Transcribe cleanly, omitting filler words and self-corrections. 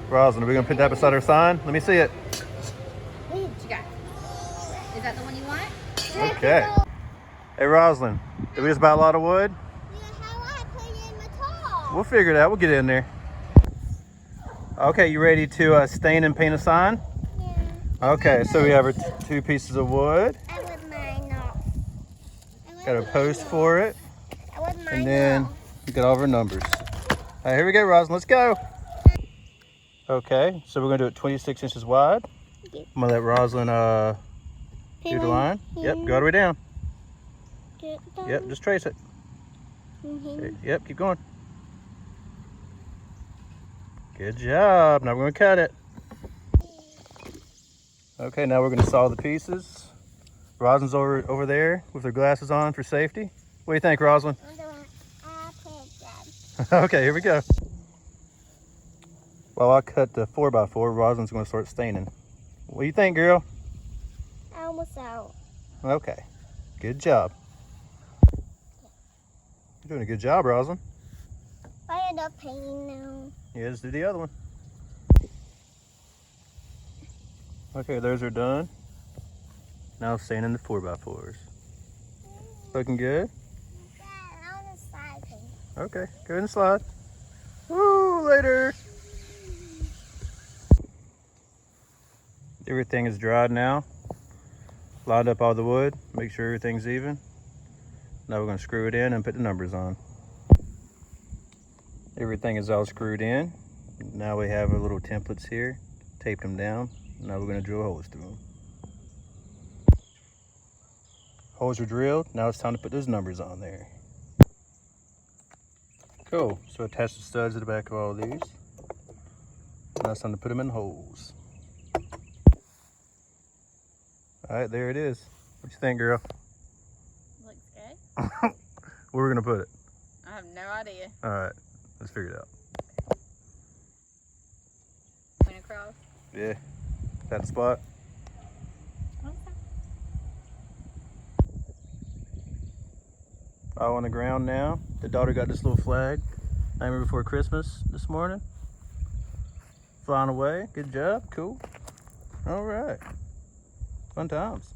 Rosalind, are we gonna put that beside our sign? Let me see it. What you got? Is that the one you want? Okay. Hey Rosalind, did we just buy a lot of wood? Yeah, how I put it in my car? We'll figure it out. We'll get in there. Okay, you ready to stain and paint a sign? Yeah. Okay, so we have our two pieces of wood. I would mine off. Got a post for it. I would mine And then off. we got all of our numbers. All right, here we go, Rosalind. Let's go. Okay, so we're gonna do it 26 inches wide. Yep. I'm gonna let Rosalind do the line. Yep, go all the way down. Yep, just trace it. Yep, keep going. Good job. Now we're gonna cut it. Okay, now we're gonna saw the pieces. Rosalind's over there with her glasses on for safety. What do you think, Rosalind? Okay, here we go. While I cut the 4x4, Rosalind's gonna start staining. What do you think, girl? Almost out. Okay, good job. You're doing a good job, Rosalind. I end up painting now. Yeah, let's do the other one. Okay, those are done. Now staining the 4x4s. Looking good? Yeah, I want to slide paint. Okay, go ahead and slide. Woo, later. Everything is dried now. Lined up all the wood, make sure everything's even. Now we're gonna screw it in and put the numbers on. Everything is all screwed in. Now we have our little templates here, taped them down. Now we're gonna drill holes through them. Holes are drilled, now it's time to put those numbers on there. Cool, so attach the studs to the back of all these. Now it's time to put them in holes. All right, there it is. What you think, girl? Looks good. Where are we gonna put it? I have no idea. All right, let's figure it out. Point across. Yeah, that the spot? All on the ground now. The daughter got this little flag. Nightmare Before Christmas this morning. Flying away. Good job. Cool. All right. Fun times.